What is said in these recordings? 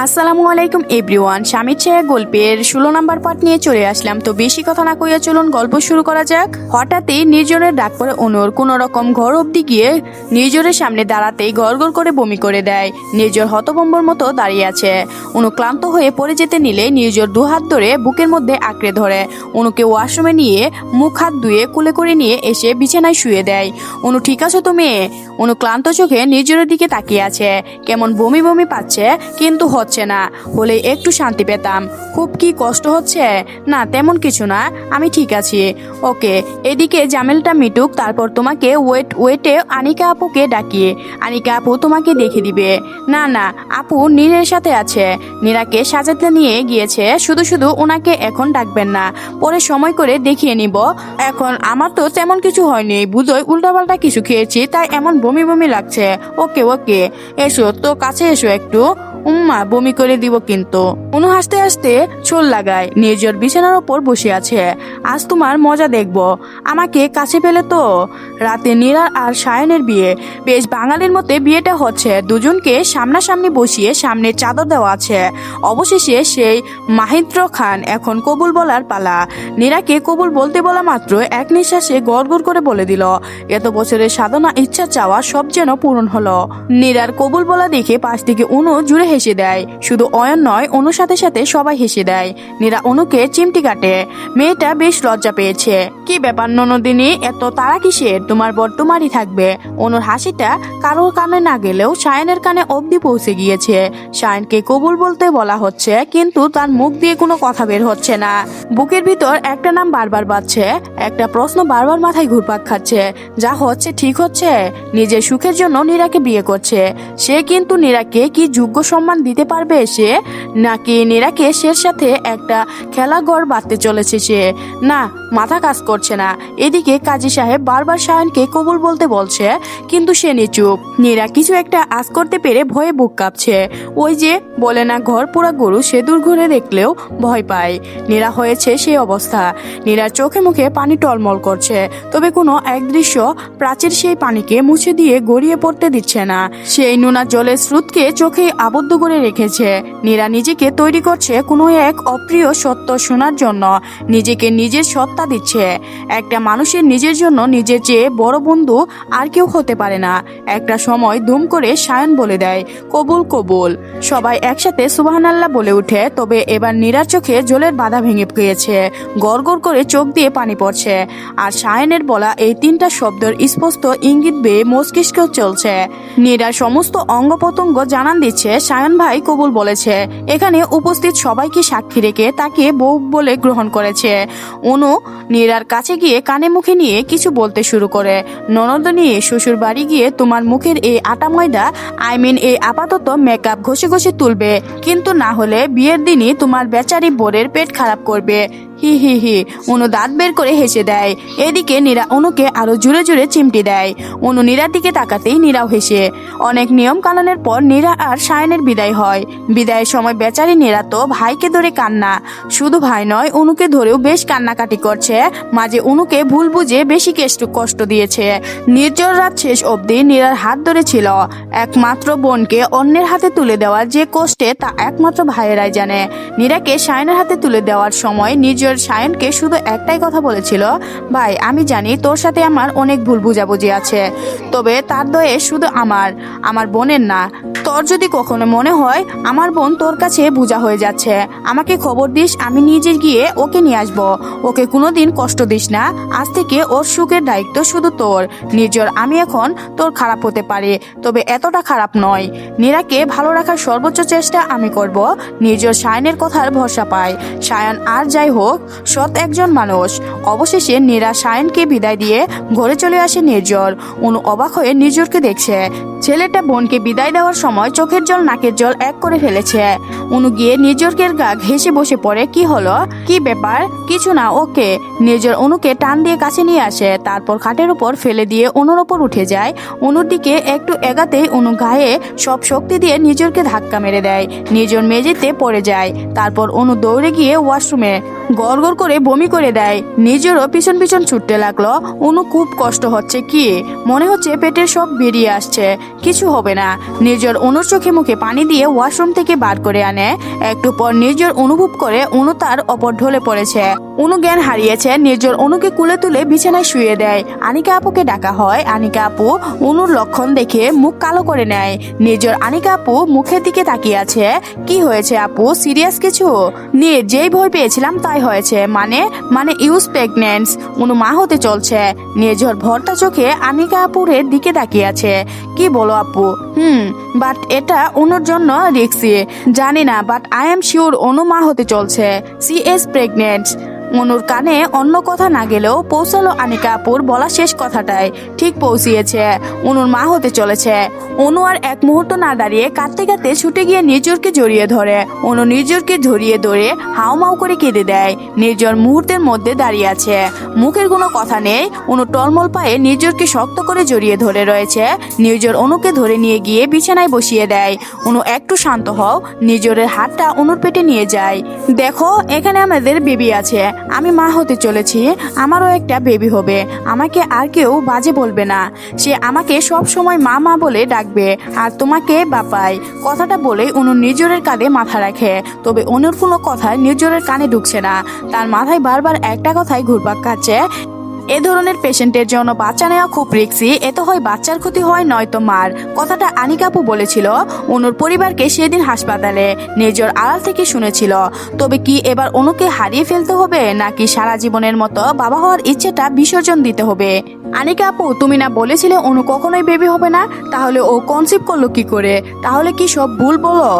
আসসালামু আলাইকুম এভরিওয়ান। স্বামীর ছায়া গল্পের 16 নম্বর পার্ট নিয়ে চলে আসলাম। তো বেশি কথা না কইয়া চলুন গল্প শুরু করা যাক। হঠাৎই নির্জনের ডাক পড়ে অনুর কোন রকম ঘর অব্দি গিয়ে নির্জরের সামনে দাঁড়াতেই গড়গড় করে বমি করে দেয়। নির্জর হতভম্বর মতো দাঁড়িয়ে আছে। অনু ক্লান্ত হয়ে পড়ে যেতে নিলে নির্জর দু হাত ধরে বুকের মধ্যে আঁকড়ে ধরে অনুকে ওয়াশরুমে নিয়ে মুখ হাত ধুয়ে কুলে করে নিয়ে এসে বিছানায় শুয়ে দেয়। অনু ঠিক আছো তুমি? অনু ক্লান্ত চোখে নির্জরের দিকে তাকিয়ে আছে। কেমন বমি বমি পাচ্ছে, কিন্তু হচ্ছে না। হলে একটু শান্তি পেতাম। খুব কি কষ্ট হচ্ছে? না তেমন কিছু না, আমি ঠিক আছি। ওকে, এদিকে জামেলটা মিটুক, তারপর তোমাকে ওয়েটে আনিকা আপুকে ডাকিয়ে আনিকা আপু তোমাকে দেখে দিবে। না না, আপু নীরের সাথে আছে, নীরাকে সাজাতে নিয়ে গিয়েছে। শুধু শুধু ওনাকে এখন ডাকবেন না, পরে সময় করে দেখিয়ে নিব। এখন আমার তো তেমন কিছু হয়নি, বুঝোই উল্টাপাল্টা কিছু খেয়েছি, তাই এমন বমি বমি লাগছে। ওকে ওকে, এসো তো কাছে এসো একটু। বমি করে দিব কিন্তু। অনু হাসতে হাসতে ছোল লাগায়। নির্জর বিছানার ওপর বসে আছে। আজ তোমার মজা দেখব। আমাকে কাছে পেলে তো। রাতে নীরা আর সায়নের বিয়ে। বেশ বাঙালির মতে বিয়েটা হচ্ছে। দুজনকে সামনাসামনি বসিয়ে সামনে চাদর দেওয়া আছে। অবশেষে সেই মাহিন্দ্র খান এখন কবুল বলার পালা। নীরাকে কবুল বলতে বলা মাত্র এক নিঃশ্বাসে গড়গড় করে বলে দিল। এত বছরের সাধনা ইচ্ছা চাওয়া সব যেন পূরণ হলো। নীরার কবুল বলা দেখে পাশ থেকে অনু জুড়ে হেসে দেয়। শুধু অয়ন নয়, অনুর সাথে সাথে সবাই হেসে দেয়। নীরা অনুকে চিমটি কাটে। মেয়েটা বেশ লজ্জা পেয়েছে। কি ব্যাপার ননদিনী, এত তারা কিসের? তোমার বর তোমারই থাকবে। অনুর হাসিটা কারোর কানে না গেলেও সায়নের কানে অবধি পৌঁছে গিয়েছে। সায়নকে কবুল বলতে বলা হচ্ছে, কিন্তু তার মুখ দিয়ে কোনো কথা বের হচ্ছে না। বুকের ভিতর একটা নাম বারবার বাজছে। একটা প্রশ্ন বারবার মাথায় ঘুরপাক খাচ্ছে। যা হচ্ছে ঠিক হচ্ছে? নিজের সুখের জন্য নীরাকে বিয়ে করছে সে, কিন্তু নীরাকে কি যোগ্য সম্মান দিতে পারবে সে? নাকি নীরাকে সের সাথে একটা খেলাঘর বাঁধতে চলেছে সে? না, মাথা কাজ করছে না। এদিকে কাজী সাহেব বারবার সায়নকে কবুল বলতে বলছে, কিন্তু সে নিচুপ। নীরা কিছু একটা আজ করতে পেরে ভয়ে বুক কাঁপছে। ওই যে বলে না, ঘর পোড়া গরু সেদুর ঘুরে দেখলেও ভয় পায়। নীরা হয়েছে সেই অবস্থা। নীরার চোখে মুখে পানি টলমল করছে, তবে কোনো এক দৃশ্য প্রাচীর সেই পানিকে মুছে দিয়ে গড়িয়ে পড়তে দিচ্ছে না। সেই নোনা জলের স্রোতকে চোখে আবদ্ধ করে রেখেছে। নীরা নিজেকে তৈরি করছে কোনো এক অপ্রিয় সত্য শোনার জন্য। নিজেকে নিজের সত্তা দিচ্ছে। একটা মানুষের নিজের জন্য নিজের চেয়ে বড় বন্ধু আর কেউ হতে পারে না। একটা সময় দুম করে সায়ন বলে দেয়, কবুল কবুল। সবাই একসাথে সুবহানাল্লাহ বলে উঠে। তবে এবার নীরার চোখে জলের বাধা ভেঙে গিয়েছে। গড়গড় করে চোখ দিয়ে পানি পড়ছে। আর সায়নের বলা এই তিনটা শব্দের স্পষ্ট ইঙ্গিত বেয়ে মস্তিষ্ক চলছে। নীরার সমস্ত অঙ্গ প্রত্যঙ্গ জানান দিচ্ছে সায়ন ভাই কবুল বলেছে। এখানে উপস্থিত সবাইকে সাক্ষী রেখে তাকে বউ বলে গ্রহণ করেছে। অনু নীরার কাছে গিয়ে কানে মুখে নিয়ে কিছু বলতে শুরু করে। ননদ নিয়ে শ্বশুর বাড়ি গিয়ে তোমার মুখের এই আটা ময়দা, এই আপাতত মেকআপ ঘষে ঘষে তুলবে, কিন্তু না হলে বিয়ের দিনই তোমার বেচারি বোরের পেট খারাপ করবে। হি হি হি। অনু দাঁত বের করে হেসে দেয়। এদিকে নীরা অনুকে আরো জোরে জোরে চিমটি দেয়। অনু নীরার দিকে তাকাতেই নীরাও হেসে। অনেক নিয়ম কানুনের পর নীরা আর সায়নের বিদায় হয়। বিদায়ের সময় বেচারি নীরা তো ভাইকে ধরে কান্না। শুধু ভাই নয়, অনুকে ধরেও বেশ কান্নাকাটি করছে। মাঝে অনুকে ভুল বুঝে বেশি কষ্ট দিয়েছে। নির্জন রাত শেষ অবধি নীরার হাত ধরেছিল। একমাত্র বোনকে অন্যের হাতে তুলে দেওয়ার যে কষ্টে, তা একমাত্র ভাইয়েরাই জানে। নীরাকে সায়নের হাতে তুলে দেওয়ার সময় নির্জন সায়নকে শুধু একটাই কথা বলেছিল, ভাই আমি জানি তোর সাথে আমার অনেক ভুল বুঝাবুঝি আছে, তবে তার দয়ে শুধু আমার বোনের না। তোর যদি কখনো মনে হয় আমার বোন তোর কাছে বোঝা হয়ে যাচ্ছে, আমাকে খবর দিস, আমি নিজে গিয়ে ওকে নিয়ে আসবো। ওকে কোনোদিন কষ্ট দিস না। আজ থেকে ওর সুখের দায়িত্ব শুধু তোর। নির্জর আমি এখন তোর খারাপ হতে পারে, তবে এতটা খারাপ নয়। নীরাকে ভালো রাখার সর্বোচ্চ চেষ্টা আমি করব। নির্জর সায়নের কথার ভরসা পায়। সায়ন আর যাই হোক সৎ একজন মানুষ। অবশেষে নীরা সায়নকে বিদায় দিয়ে ঘরে চলে আসে নির্জর। অনু অবাক হয়ে নির্জরকে দেখছে। ছেলেটা বোনকে বিদায় দেওয়ার সময় চোখের জল নাকের জল এক করে ফেলেছে। অনু গিয়ে নির্জরকে গা ঘেঁষে বসে পড়ে। কি হলো? কি ব্যাপার? কিছু না। ওকে। নির্জর অনুকে টান দিয়ে কাছে নিয়ে আসে, তারপর খাটের উপর ফেলে দিয়ে অনুর ওপর উঠে যায়। অনুর দিকে একটু এগাতেই অনু গায়ে সব শক্তি দিয়ে নির্জরকে ধাক্কা মেরে দেয়। নির্জর মেঝেতে পড়ে যায়। তারপর অনু দৌড়ে গিয়ে ওয়াশরুমে গড়গড় করে বমি করে দেয়। নিজেরও পিছন পিছন ছুটতে লাগলো। অনু খুব কষ্ট হচ্ছে, কি মনে হচ্ছে পেটের সব বেরিয়ে আসছে, কিছু হবে না। নিজের অনুর চোখে মুখে পানি দিয়ে ওয়াশরুম থেকে বার করে আনে। একটু পর নিজের অনুভব করে অনু তার অপর ঢলে পড়েছে। অনু জ্ঞান হারিয়েছে। নিজের অনুকে কুলে তুলে বিছানায় শুয়ে দেয়। আনিকা আপুকে ডাকা হয়। আনিকা আপু অনুর লক্ষণ দেখে মুখ কালো করে নেয়। নিজের আনিকা আপু মুখের দিকে তাকিয়ে আছে। কি হয়েছে আপু, সিরিয়াস কিছু? নিয়ে যেই ভয় পেয়েছিলাম তাই হয়েছে। মানে মানে ইউজ প্রেগনেন্স, অনু মা হতে চলছে। নিজের ভর্তা চোখে আনিকা আপুরের দিকে তাকিয়ে আছে। কি বলো আপু? বাট এটা অনুর জন্য রিস্কি। জানি না, but I am sure Anu মা হতে চলছে। She is pregnant. অনুর কানে অন্য কথা না গেলেও পৌঁছালো আনিকা আপুর বলা শেষ কথাটাই। ঠিক পৌঁছিয়েছে, অনুর মা হতে চলেছে। অনু আর এক মুহূর্ত না দাঁড়িয়ে কাঁদতে কাঁদতে ছুটে গিয়ে নিজরকে জড়িয়ে ধরে। অনু নিজরকে জড়িয়ে ধরে হাউমাউ করে কেঁদে দেয়। নিজর মুহূর্তের মধ্যে দাঁড়িয়ে আছে, মুখের কোনো কথা নেই। অনু টলমল পায়ে নিজরকে শক্ত করে জড়িয়ে ধরে রয়েছে। নিজর অনুকে ধরে নিয়ে গিয়ে বিছানায় বসিয়ে দেয়। অনু একটু শান্ত হও। নিজরের হাতটা অনুর পেটে নিয়ে যায়। দেখো, এখানে আমাদের বেবি আছে। আমি মা হতে চলেছি, আমারও একটা বেবি হবে। আমাকে আর কেউ বাজে বলবে না। সে আমাকে সব সময় মা মা বলে ডাকবে, আর তোমাকে বাপাই। কথাটা বলে অনু নিজরের কাঁধে মাথা রাখে। তবে অনুর কোনো কথা নিজরের কানে ঢুকছে না। তার মাথায় বারবার একটা কথাই ঘুরপাক খাচ্ছে, এ ধরনের পেশেন্টের জন্য বাচ্চা নেওয়া খুব রিস্কি। এতে হয় বাচ্চার ক্ষতি হয়, নয়তো মার। কথাটা আনিকা আপু বলেছিল অনুর পরিবারকে সেদিন হাসপাতালে। নিজের আড়াল থেকে শুনেছিল। তবে কি এবার অনুকে হারিয়ে ফেলতে হবে, নাকি সারা জীবনের মতো বাবা হওয়ার ইচ্ছেটা বিসর্জন দিতে হবে? আনিকা আপু, তুমি না বলেছিলে অনু কখনোই বেবি হবে না? তাহলে ও কনসিভ করলো কি করে? তাহলে কি সব ভুল বলো?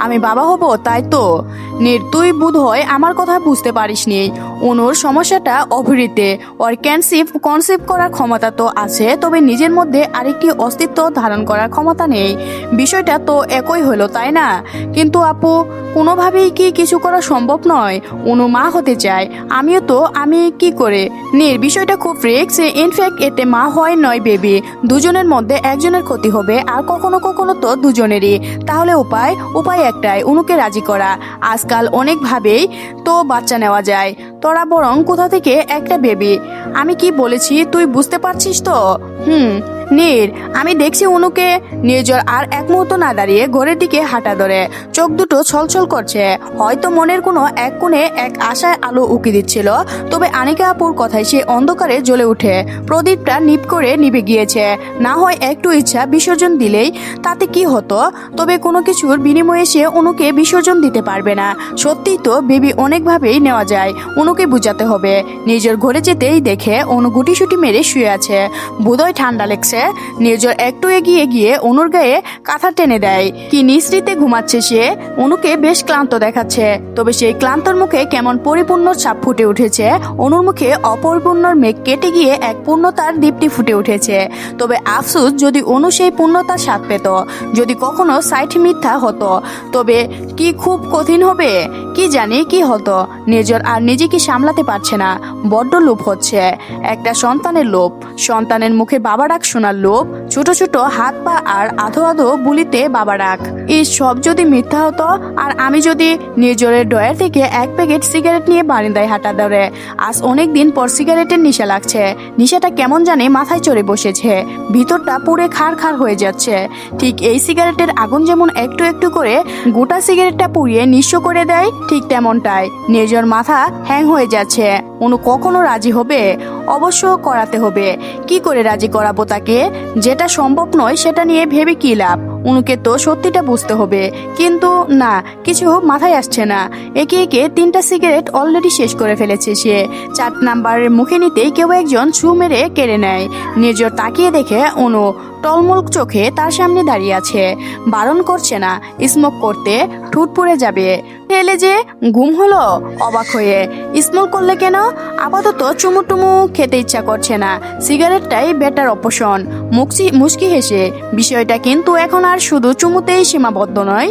আমি বাবা হব, তাই তো? তুই বোধ হয় আমার কথা বুঝতে পারিসনি। অনুর সমস্যাটা অভিরিতে। ওর কনসিভ করার ক্ষমতা তো আছে, তবে নিজের মধ্যে আরেকটি অস্তিত্ব ধারণ করার ক্ষমতা নেই। বিষয়টা তো একই হলো, তাই না? কিন্তু আপু, কোনোভাবেই কি কিছু করা সম্ভব নয়? অনু মা হতে চায়, আমিও তো। আমি কি করে? বিষয়টা খুব রিস্ক। ইনফ্যাক্ট এতে মা হয় নয় বেবি, দুজনের মধ্যে একজনের ক্ষতি হবে, আর কখনো কখনো তো দুজনেরই। তাহলে উপায় একটাই, অনুকে রাজি করা। আজকাল অনেকভাবেই তো বাচ্চা নেওয়া যায়। তোরা বরং কোথা থেকে একটা বেবি। আমি কি বলেছি তুই বুঝতে পারছিস তো? আমি দেখছি অনুকে। নির্জর আর এক মুহূর্ত না দাঁড়িয়ে ঘরের দিকে হাঁটা ধরে। চোখ দুটো ছলছল করছে। হয়তো মনের কোনো এক কোণে এক আশায় আলো উকি দিচ্ছিল। তবে আনিকা আপুর কথায় সে অন্ধকারে জ্বলে উঠে। প্রদীপটা নিপ করে নিভে গিয়েছে। না হয় একটু ইচ্ছা বিসর্জন দিলেই তাতে কি হতো? তবে কোনো কিছুর বিনিময়ে সে অনুকে বিসর্জন দিতে পারবে না। সত্যিই তো বেবি অনেকভাবেই নেওয়া যায়। অনুকে বুঝাতে হবে। নিজের ঘরে যেতেই দেখে অনু গুটিসুটি মেরে শুয়ে আছে। বোধহয় ঠান্ডা লেগছে। নিজের একটু এগিয়ে গিয়ে অনুর গায়ে কাঁথা টেনে দেয়। কি নিঃস্মৃতে ঘুমাচ্ছে সে। অনুকে বেশ ক্লান্ত দেখাচ্ছে। তবে সেই ক্লান্তর মুখে কেমন পরিপূর্ণ ছাপ ফুটে উঠেছে। অনুর মুখে অপরিপূর্ণর মেঘ কেটে গিয়ে এক পূর্ণতার দীপ্তি ফুটে উঠেছে। তবে আফসোস, যদি অনু সেই পূর্ণতার স্বাদ পেত, যদি কখনো সাইট মিথ্যা হতো, তবে কি খুব কঠিন হবে। কি জানি কি হতো। নিজের আর নিজেকে সামলাতে পারছে না। বড্ড লোভ হচ্ছে। একটা সন্তানের লোভ, সন্তানের মুখে বাবা ডাক শোনার লোভ, ছোট ছোট হাত পা আর আধো আধো বুলিতে বাবা ডাক। এই সব যদি মিথ্যা হতো, আর আমি যদি নিজের ডয়ার থেকে এক প্যাকেট সিগারেট নিয়ে বারিন্দায় হাঁটা ধরে। আজ অনেক দিন পর সিগারেটের নেশা লাগছে। নেশাটা কেমন জানে মাথায় চড়ে বসেছে। ভিতরটা পুরে খাড় খাড় হয়ে যাচ্ছে। ঠিক এই সিগারেটের আগুন যেমন একটু একটু করে গোটা সিগারেটটা পুড়িয়ে নিঃস্ব করে দেয়, ঠিক তেমনটাই নিজের মাথা হ্যাং হয়ে যাচ্ছে। অনু কখনো রাজি হবে? অবশ্য করাতে হবে। কি করে রাজি করাবো তাকে? যেটা সম্ভব নয় সেটা নিয়ে ভেবে কি লাভ? অনুকে তো সত্যিটা বুঝতে হবে। কিন্তু না, কিছু মাথায় আসছে না। একে একে 3টা সিগারেট অলরেডি শেষ করে ফেলেছে সে। 4 নাম্বারের মুখে নিতেই কেউ একজন ছু মেরে কেড়ে নেয়। নিজের তাকিয়ে দেখে অনু টলমল চোখে তার সামনে দাঁড়িয়ে আছে। বারণ করছে না স্মোক করতে, ঠুট পুড়ে যাবে। এলে যে ঘুম হলো অবাক হয়ে। স্মোক করলে কেন? আপাতত চুমু টুমু খেতে ইচ্ছা করছে না। সিগারেটটাই বেটার অপশন। মুচকি হেসে, বিষয়টা কিন্তু এখন আর শুধু চুমুতেই সীমাবদ্ধ নয়।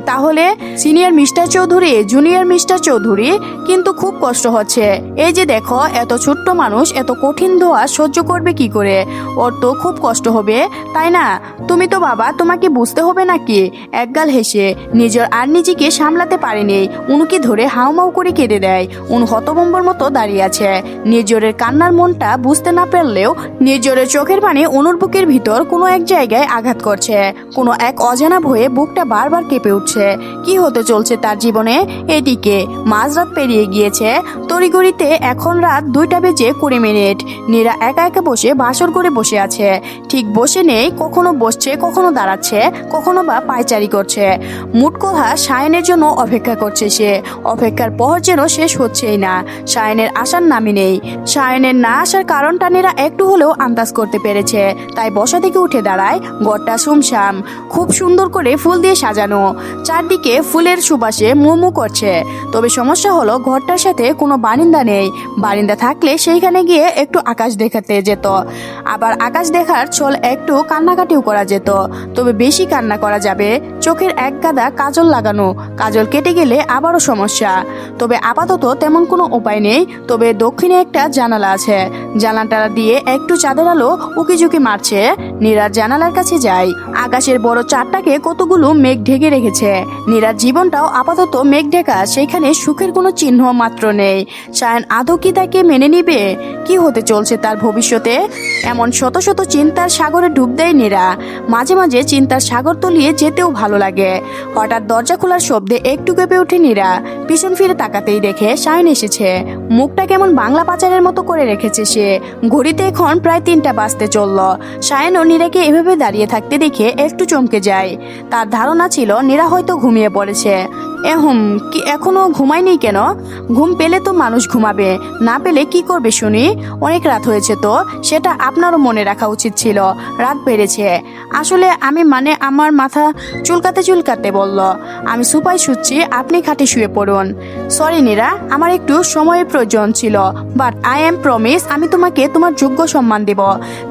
তাহলে senior mister Chowdhury, junior mister Chowdhury, কিন্তু খুব কষ্ট হচ্ছে। এই যে দেখো, এত ছোট্ট মানুষ এত কঠিন ধোয়া সহ্য করবে কি করে? ওর তো খুব কষ্ট হবে, তাই না? তুমি তো বাবা, তোমাকে বুঝতে হবে নাকি? একগাল হেসে নিজের আর নিজেকে সামলাতে পারেনি অনুকে ধরে হাউমাউ করে কেঁদে দেয়। অনু হতভম্বর মতো দাঁড়িয়ে আছে। নির্জরের কান্নার মনটা বুঝতে না পারলেও নির্জরের চোখের পানি অনুর বুকের ভিতর কোনো এক জায়গায় আঘাত করছে। কোনো এক অজানা ভয়ে বুকটা বারবার কেঁপে উঠছে। কি হতে চলছে তার জীবনে? এদিকে মাঝরাত পেরিয়ে গিয়েছে। তড়িঘড়িতে এখন রাত 2:20 নীরা একা একা বসে বাসর করে বসে আছে। ঠিক বসে নেই, কখনো বসছে, কখনো দাঁড়াচ্ছে, কখনো বা পায়চারি করছে। মুট কথা সায়নের জন্য অপেক্ষা করছে সে। অপেক্ষার পর যেন শেষ হচ্ছেই না। সায়নের আসার নামই নেই। সায়নের না আসার কারণটা নীরা একটু হলেও আন্দাজ করতে পেরেছে। তাই বসা থেকে উঠে দাঁড়ায়। ঘরটা সুমসাম, খুব সুন্দর করে ফুল দিয়ে সাজানো। চারদিকে ফুলের সুবাসে মুমু করছে। তবে সমস্যা হলো ঘরটার সাথে কোনো বারিন্দা নেই। বারিন্দা থাকলে সেইখানে গিয়ে একটু আকাশ দেখাতে যেত। আবার আকাশ দেখার ছল একটু কান্নাকাটিও করা যেত। তবে বেশি কান্না করা যাবে। চোখের এক গাদা কাজল লাগানো, কাজল কেটে গেলে আবারও সমস্যা। তবে আপাতত তেমন কোনো উপায় নেই। তবে দক্ষিণে একটা জানালা আছে। জানালাটা দিয়ে একটু চাঁদের আলো উকিঝুঁকি মারছে। নীরার জানালার কাছে যায়। আকাশের বড় চাঁদটাকে কতগুলো মেঘ ঢেকে রেখেছে। নীরার জীবনটাও আপাতত মেঘ ঢেকা, সেখানে সুখের কোনো চিহ্ন মাত্র নেই। সায়ন আদৌ কি তাকে মেনে নিবে? কি হতে চলছে তার ভবিষ্যতে? এমন শত শত চিন্তার সাগরে ডুব দেয় নীরা। মাঝে মাঝে চিন্তার সাগর তলিয়ে যেতেও ভালো লাগে। হঠাৎ দরজা খোলার শব্দে একটু কেঁপে ওঠে নীরা। পিছন ফিরে তাকাতেই দেখে সায়ন এসেছে। মুখটা কেমন বাংলা পাচারের মতো করে রেখেছে সে। ঘড়িতে এখন প্রায় 3টা বাজতে চলল। সায়ন ও নীরাকে এভাবে দাঁড়িয়ে থাকতে দেখে একটু চমকে যায়। তার ধারণা ছিল নীরা হয়তো ঘুমিয়ে পড়েছে। কি এখনো ঘুমায়নি কেন? ঘুম পেলে তো মানুষ ঘুমাবে, না পেলে কি করবে শুনি? অনেক রাত হয়েছে তো, সেটা আপনারও মনে রাখা উচিত ছিল। রাত বেড়েছে। আসলে আমার মাথা চুলকাতে বলল। আমি সুপায় শুচ্ছি, আপনি খাটে শুয়ে পড়ুন। সরি নীরা, আমার একটু সময়ের প্রয়োজন ছিল। বাট আই এম প্রমিস আমি তোমাকে তোমার যোগ্য সম্মান দেব।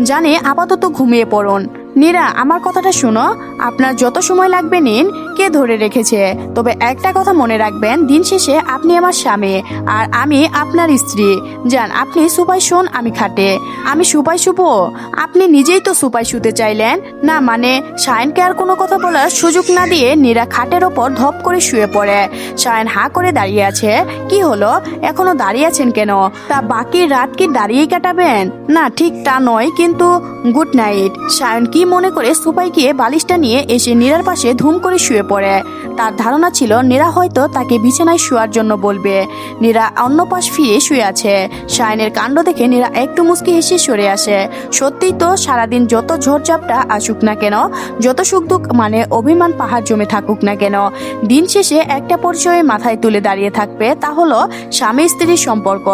জানে আপাতত ঘুমিয়ে পড়ুন। নীরা, আমার কথাটা শুনো। আপনার যত সময় লাগবে নিন। কে ধরে রেখেছে? তবে একটা কথা মনে রাখবেন, দিন শেষে আপনি আমার স্বামী আর আমি আপনার স্ত্রী। যান, আপনি সুপায় শুন, আমি খাটে। আমি সুপায় শুবো? আপনি নিজেই তো সুপায় শুতে চাইলেন না। সায়নকে আর কোনো কথা বলার সুযোগ না দিয়ে নীরা খাটের ওপর ধপ করে শুয়ে পড়ে। সায়ন হাঁ করে দাঁড়িয়ে আছে। কি হলো, এখনো দাঁড়িয়ে আছেন কেন? তা বাকি রাত কি দাঁড়িয়েই কাটাবেন? না, ঠিক তা নয়, কিন্তু গুড নাইট। সায়ন কি মনে করে সোফায় গিয়ে বালিশটা নিয়ে এসে নীরার পাশে ধুম করে শুয়ে পড়ে। তার ধারণা ছিল নীরা হয়তো তাকে বিছানায় শোয়ার জন্য বলবে। নীরা অন্য পাশ ফিরে শুয়ে আছে। সায়নের কাণ্ড দেখে নীরা একটু মুচকি হেসে সরে আসে। সত্যিই তো, সারাদিন যত ঝড়ঝাপটা আসুক না কেন, যত সুখ দুঃখ অভিমান পাহাড় জমে থাকুক না কেন, দিন শেষে একটা পরিচয়ে মাথায় তুলে দাঁড়িয়ে থাকবে, তা হলো স্বামী স্ত্রীর সম্পর্ক,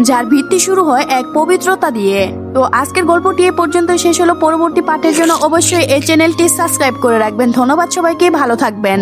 যার ভিত্তি শুরু হয় এক পবিত্রতা দিয়ে। তো আজকের গল্পটি এ পর্যন্ত শেষ হলো। পরবর্তী পাঠের জন্য অবশ্যই এই চ্যানেলটি সাবস্ক্রাইব করে রাখবেন। ধন্যবাদ সবাইকে, ভালো থাকবেন।